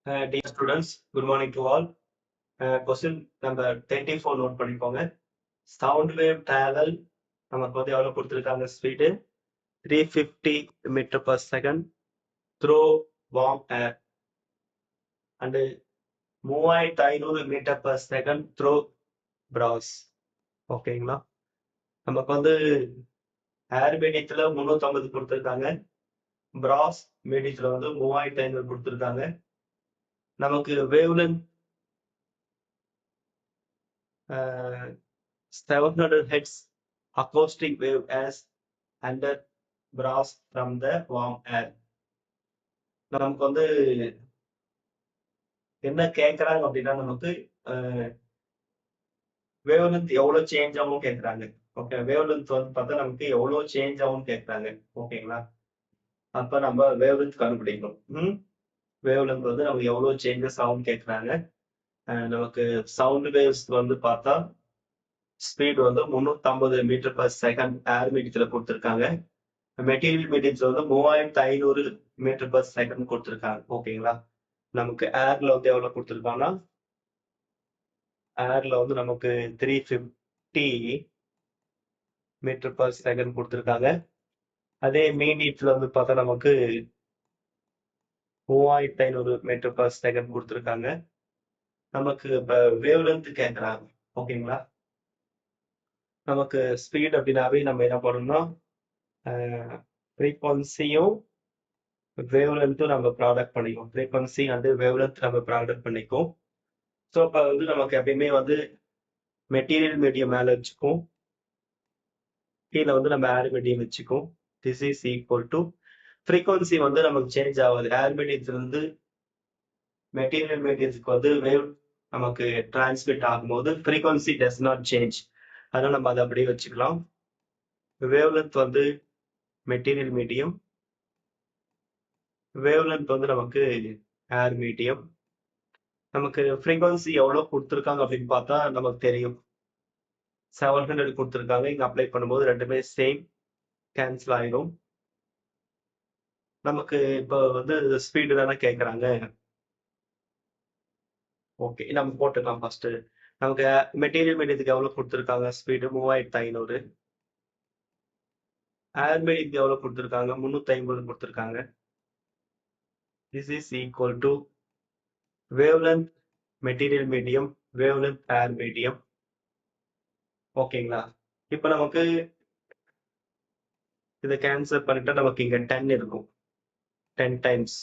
Dear students, good morning to all. Question number 34 note பண்ணிக்கோங்க. Sound wave travel நமக்கு வந்து எவ்வளவு கொடுத்திருக்காங்க speed 350 meter per second through warm air and 3500 meter per second through brass. ஓகேங்களா? நமக்கு வந்து ஏர் மீடியத்துல 350 கொடுத்திருக்காங்க, பிராஸ் மீடியத்துல வந்து 3500 கொடுத்திருக்காங்க. நமக்கு wavelength 700 Hz acoustic wave as under brass from the warm air. நமக்கு வந்து என்ன கேட்கறாங்க அப்படின்னா நமக்கு வேவ்லென்த் எவ்வளவு சேஞ்ச் ஆகும் கேட்கறாங்க. ஓகே, வேவ்லென்த் வந்து பார்த்தா நமக்கு எவ்வளவு சேஞ்ச் ஆகும் கேட்கறாங்க. ஓகேங்களா? அப்ப நம்ம வேவ்லென்த் கண்டுபிடிக்கணும். வேவ்லென்த் வந்து நமக்கு எவ்வளவு சேஞ்சஸ் ஆகும் கேட்கறாங்க. நமக்கு சவுண்ட் வேவ்ஸ் வந்து பார்த்தா ஸ்பீட் வந்து 350 மீட்டர் பர் செகண்ட் ஏர் மீடியத்துல கொடுத்துருக்காங்க. மெட்டீரியல் மீடியம்ஸ்ல வந்து 3500 மீட்டர் பர் செகண்ட் கொடுத்துருக்காங்க. ஓகேங்களா? நமக்கு ஏர்ல வந்து எவ்வளவு கொடுத்துருக்காங்கன்னா ஏர்ல வந்து நமக்கு 350 மீட்டர் பர் செகண்ட் கொடுத்துருக்காங்க. அதே மீடியத்துல வந்து பார்த்தா நமக்கு 3500 மீட்டர் பர் செகண்ட் கொடுத்துருக்காங்க. நமக்கு இப்ப வேவ் லென்த் கேட்கறாங்க. ஓகேங்களா? நமக்கு ஸ்பீட் அப்படின்னாவே நம்ம என்ன பண்ணணும்னா ஃப்ரீக்வன்சியும் வேவ் லென்த்தும் நம்ம ப்ராடக்ட் பண்ணிக்குவோம். ஃப்ரீக்வன்சி அண்ட் வேவ் லென்த் நம்ம ப்ராடக்ட் பண்ணிக்குவோம். ஸோ அப்போ வந்து நமக்கு எப்பயுமே வந்து மெட்டீரியல் மீடியம் மேலே வச்சுக்கும், கீழே வந்து நம்ம ஏர் மீடியம் வச்சுக்கும். This is equal to frequency வந்து நமக்கு சேஞ்ச் ஆகுது. ஏர் மீடியத்துல இருந்து மெட்டீரியல் மீடியத்துக்கு வந்து வேவ் நமக்கு டிரான்ஸ்மிட் ஆகும்போது ஃப்ரீக்வன்சி டஸ் நாட் சேஞ்ச். அதனால நம்ம அதை அப்படியே வச்சுக்கலாம். வேவ் லென்த் வந்து மெட்டீரியல் மீடியம், வேவ் லென்த் வந்து நமக்கு ஏர் மீடியம். நமக்கு ஃப்ரீக்வன்சி எவ்வளவு கொடுத்துருக்காங்க அப்படின்னு பார்த்தா நமக்கு தெரியும் 700 கொடுத்துருக்காங்க. இங்க அப்ளை பண்ணும்போது ரெண்டுமே சேம் கேன்சல் ஆயிரும். நமக்கு இப்போ வந்து ஸ்பீடு தானே கேட்கறாங்க. ஓகே, நம்ம போட்டுக்கலாம். ஃபர்ஸ்ட் நமக்கு மெட்டீரியல் மீடியத்துக்கு எவ்வளவு கொடுத்துருக்காங்க ஸ்பீடு 3500. ஏர் மீடியத்துக்கு எவ்வளவு கொடுத்துருக்காங்க 350 கொடுத்துருக்காங்க. This is equal to wave length material medium, wave length air medium. ஓகேங்களா? இப்போ நமக்கு இதை கேன்சல் பண்ணிட்டா நமக்கு இங்க 10 இருக்கும், 10 டைம்ஸ்.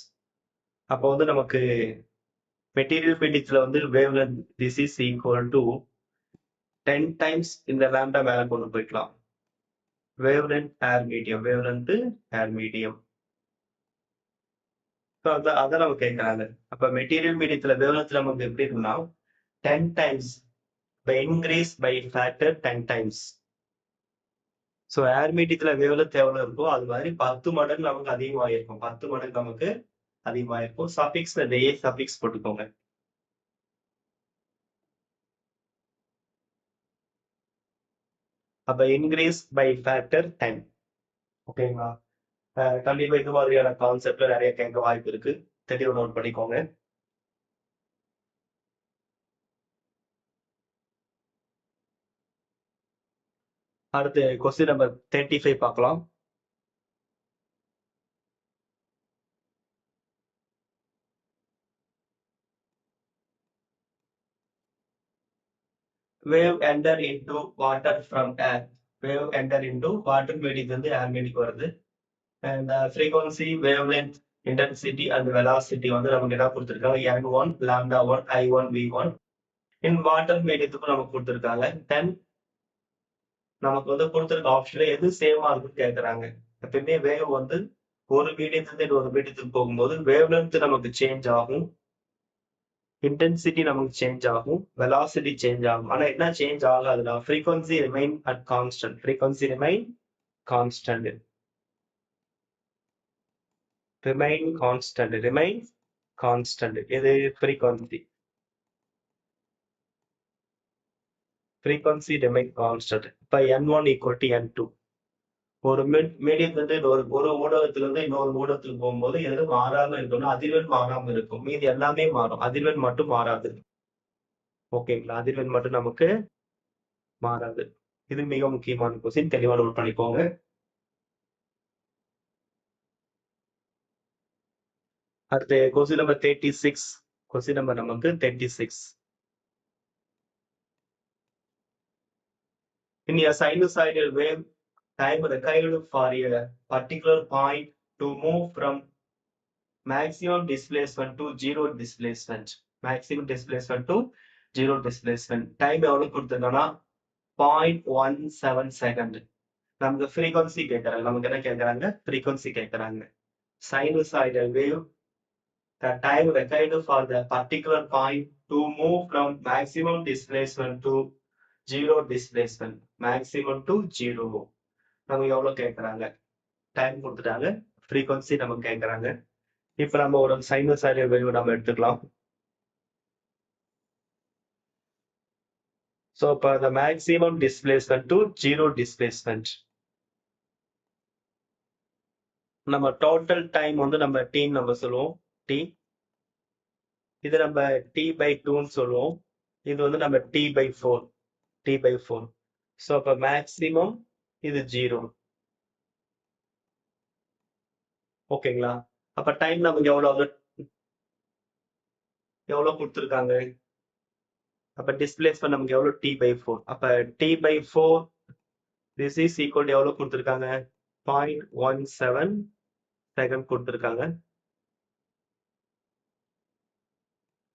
அப்போ வந்து நமக்கு மெட்டீரியல் மீடியத்துல வந்து wave length this is equal to 10 times இந்த லாம்டா மேல கொண்டு போய்க்கலாம். வேவ் லென்த் ஏர் மீடியம், வேவ் லென்த் ஏர் மீடியம். அதை நம்ம கேட்கறாங்க. அப்ப மெட்டீரியல் மீடியத்துல வேவ் லென்த் நமக்கு எப்படி இருக்குன்னா 10 times by increase by factor 10 times. So air மீடியத்துல வேவ் லென்த் எவ்வளவு இருக்கோ அது மாதிரி 10 மடங்கு நமக்கு அதிகமாயிருக்கும். 10 மடங்கு நமக்கு அதிகமாயிருக்கும். சஃபிக்ஸ் இந்த ஏ சஃபிக்ஸ் போட்டுக்கோங்க. அப்ப இன்க்ரீஸ் பை ஃபேக்டர் 10. ஓகேங்களா? கண்டிப்பா இது மாதிரியான கான்செப்ட்ல நிறைய கேட்க வாய்ப்பு இருக்கு. தெளிவு நோட் பண்ணிக்கோங்க. அடுத்து கொஸ்டின் நம்பர் 35 பார்க்கலாம். Wave enter into water from air. Wave enter into water மீடியத்துல இருந்து ஏர் மீடியத்துக்கு வருது. And frequency, wavelength, intensity and velocity வந்து நமக்கு என்ன கொடுத்திருக்காங்க n1, lambda1, i1, v1. in water மீடியத்துக்கும் நமக்கு கொடுத்திருக்காங்க. then நமக்கு வந்து கொடுத்திருக்க ஆப்ஷன்ல எது சேமா இருக்குன்னு கேட்கறாங்க. எப்பயுமே வேவ் வந்து ஒரு மீடியத்துல ஒரு மீடியத்துக்கு போகும்போது வேவ் லென்த் நமக்கு சேஞ்ச் ஆகும், இன்டென்சிட்டி நமக்கு சேஞ்ச் ஆகும், வெலாசிட்டி சேஞ்ச் ஆகும். ஆனா என்ன change ஆகாதுன்னா frequency remain at constant. frequency remain constant. remain constant. remain constant. இது frequency. frequency remain constant. இப்போ n1 equal to n2. ஒரு மீடியத்துல இருந்து ஒரு ஊடகத்துல இருந்து இன்னொரு ஊடகத்துக்கு போகும்போது எது மாறாம இருக்கும்னா அதிர்வெண் மாறாம இருக்கும். மீதி எல்லாமே மாறும். அதிர்வெண் மட்டும் மாறாது. ஓகேங்களா? அதிர்வெண் மட்டும் நமக்கு மாறாது. இது மிக முக்கியமான கொஸ்டின். தெளிவா நோட் பண்ணிக்கோங்க. அடுத்து கொஸ்டின் நம்பர் 36. கொஸ்டின் நம்பர் நமக்கு 36. In a sinusoidal wave, time required for a particular point to move from maximum displacement to zero displacement. Maximum displacement to zero displacement. Time எவ்வளவு கொடுத்திருக்காங்கன்னா 0.17 செகண்ட். நமக்கு frequency கேட்கறாங்க. நமக்கு என்ன கேட்கறாங்க? frequency கேட்கறாங்க. Sinusoidal wave, the time required for the particular point to move from maximum displacement to zero displacement. Maximum to zero. நமக்கு எவ்வளவு கேட்கறாங்க? டைம் கொடுத்துட்டாங்க. frequency நமக்கு கேட்கறாங்க. இப்ப நம்ம ஒரு sinusoidal wave நம்ம எடுத்துக்கலாம். So, இப்ப the maximum displacement to zero displacement. நம்ம total time வந்து நம்ம t நம்ம சொல்லுவோம். t. இது நம்ம t by 2 சொல்லுவோம். இது வந்து நம்ம t by 4. t by 4. So, அப்ப maximum இது 0. ஓகேங்களா? அப்ப டைம் நமக்கு எவ்வளவு கொடுத்திருக்காங்க? அப்ப டிஸ்பிளேஸ்மென்ட் நமக்கு எவ்வளவு? t by 4. அப்ப t by 4 this is equal to எவ்வளவு கொடுத்திருக்காங்க? 0.17 செகண்ட் கொடுத்திருக்காங்க.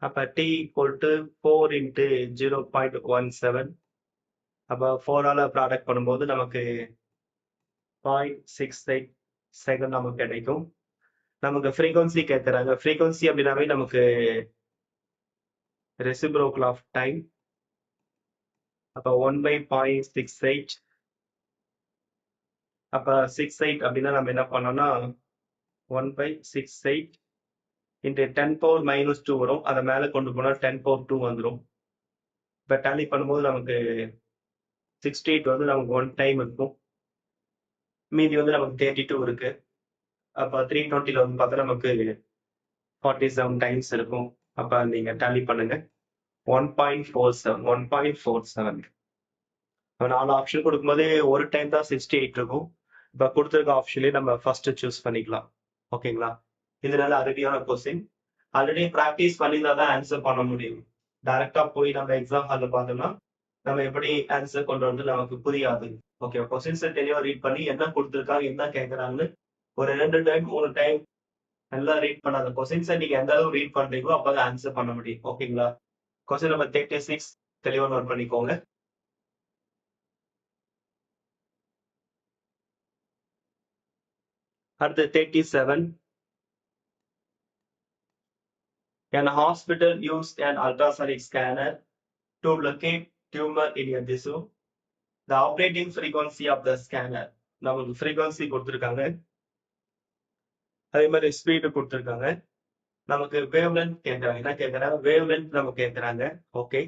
அப்ப t equal to 4 into 0.17. அப்ப 4 ஆல ப்ராடக்ட் பண்ணும்போது நமக்கு 0.68 செகண்ட் நமக்கு கிடைக்கும். நமக்கு frequency கேட்கறாங்க. frequency அப்படின்னாவே நமக்கு reciprocal of time. அப்ப 1 by 0.68. அப்ப 68 அப்படின்னா நம்ம என்ன பண்ணோம்னா 1 by 68 into 10 power minus 2 வரும். அதை மேல கொண்டு போனா 10 power 2 வந்துரும். இப்ப டேலி பண்ணும்போது நமக்கு 68 வந்து நமக்கு 1 டைம் இருக்கும். மீதி வந்து நமக்கு 32 இருக்கு. அப்ப 320ல வந்து பார்த்தா நமக்கு 47 டைம்ஸ் இருக்கும். அப்ப நீங்க டேலி பண்ணுங்க. 1.47 1.47. 4 ஆப்ஷன் கொடுக்கும்போது ஒரு டைம் தான் 68 இருக்கும். இப்ப கொடுத்திருக்க ஆப்ஷன்லயே நம்ம ஃபர்ஸ்ட் சூஸ் பண்ணிக்கலாம். ஓகேங்களா? இதனால அருமையான கொஸ்டின். ஆல்ரெடி பிராக்டிஸ் பண்ணியிருந்தா தான் ஆன்சர் பண்ண முடியும். டைரக்டா போய் நம்ம எக்ஸாம் ஹால்ல பார்த்தோம்னா நம்ம எப்படி ஆன்சர் கொண்டு வந்து நமக்கு புரியாது. ஓகே, கொஸ்டின்ஸை தெளிவா ரீட் பண்ணி என்ன கொடுத்திருக்காங்க, என்ன கேட்கறாங்கன்னு ஒரு 2 டைம் 3 டைம் நல்லா ரீட் பண்ணாத கொஸ்டின்ஸை நீங்க எந்த அளவு ரீட் பண்றீங்களோ அப்பதான் ஆன்சர் பண்ண முடியும். ஓகேங்களா? கொஸ்டின் நம்பர் 36 தெளிவா நோட் பண்ணிக்கோங்க. அடுத்து 37. An hospital used an ultrasonic scanner to locate tumor in a tissue. The operating frequency of the scanner. நமக்கு frequency கொடுத்திருக்காங்க. அதே மாதிரி ஸ்பீடு கொடுத்திருக்காங்க. நமக்கு வேவ் லென்த் கேட்கறாங்க. என்ன கேட்கறாங்க? வேவ் லென்த் நமக்கு கேட்கறாங்க. ஓகே,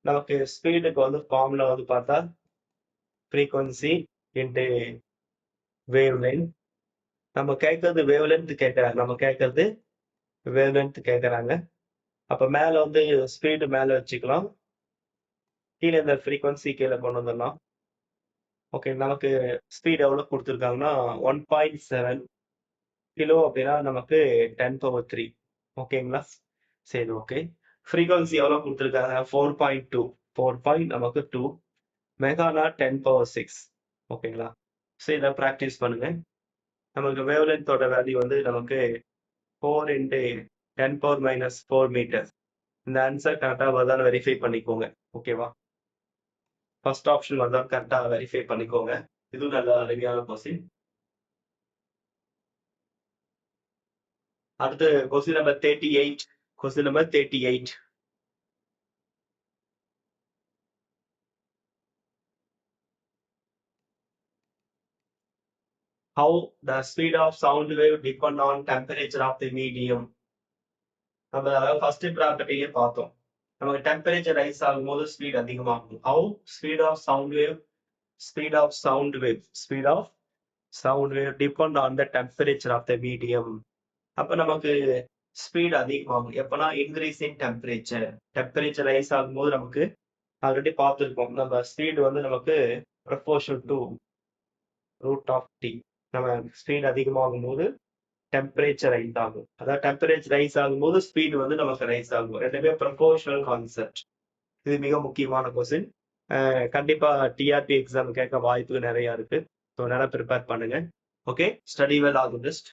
நமக்கு ஸ்பீடுக்கு வந்து ஃபார்முலா வந்து பார்த்தா frequency into வேவ் லென்த். நம்ம கேட்கறது வேவ் லென்த் கேட்கறாங்க. நம்ம கேட்கறது வேவ் லென்த் கேட்கறாங்க. அப்ப மேல வந்து ஸ்பீடு மேல வச்சுக்கலாம். கீழே இந்த frequency கீழே கொண்டு வந்துடலாம். ஓகே, நமக்கு ஸ்பீட் எவ்வளவு கொடுத்திருக்காங்கன்னா 1.7 கிலோ அப்படின்னா நமக்கு 10 power 3. ஓகேங்களா? சரி, ஓகே. frequency எவ்வளவு கொடுத்திருக்காங்க? 4.2. 4. நமக்கு 2 மெகானா 10 power 6. ஓகேங்களா? ஸோ இதை ப்ராக்டிஸ் பண்ணுங்க. நமக்கு வேவ் லென்த்தோட வேல்யூ வந்து நமக்கு 4 into 10 power minus 4 meters. இந்த ஆன்சர் கரெக்டா வருதான்னு வெரிஃபை பண்ணிக்கோங்க. ஓகேவா? ஃபர்ஸ்ட் ஆப்ஷன் வருதா கரெக்டா வெரிஃபை பண்ணிக்கோங்க. இதுவும் நல்ல அருமையான கொஸ்டின். அடுத்து question number 38. Question number 38. How the speed of sound wave depend on temperature of the medium. நம்ம அதாவது ஃபர்ஸ்ட் ப்ராப்பர்ட்டியே பார்த்தோம். நமக்கு டெம்பரேச்சர் ரைஸ் ஆகும்போது ஸ்பீட் அதிகமாகும். How speed of sound wave, speed of sound wave, speed of sound wave depend on the temperature of the medium. அப்ப நமக்கு speed அதிகமாகும் எப்பனா increase in temperature. Temperature rise ஆகும்போது நமக்கு ஆல்ரெடி பார்த்துருக்கோம். நம்ம ஸ்பீட் வந்து நமக்கு proportional to root of T. நம்ம ஸ்பீட் அதிகமாகும் போது டெம்பரேச்சர் ரைஸ் ஆகும். அதாவது டெம்பரேச்சர் ரைஸ் ஆகும்போது ஸ்பீட் வந்து நமக்கு ரைஸ் ஆகும். ரெண்டுமே ப்ரொபோர்ஷனல் கான்செப்ட். இது மிக முக்கியமான கொஸ்டின். கண்டிப்பா டிஆர்பி எக்ஸாம் கேட்க வாய்ப்பு நிறைய இருக்கு. ஸோ நல்லா ப்ரிப்பேர் பண்ணுங்க. Okay, study well, all the best.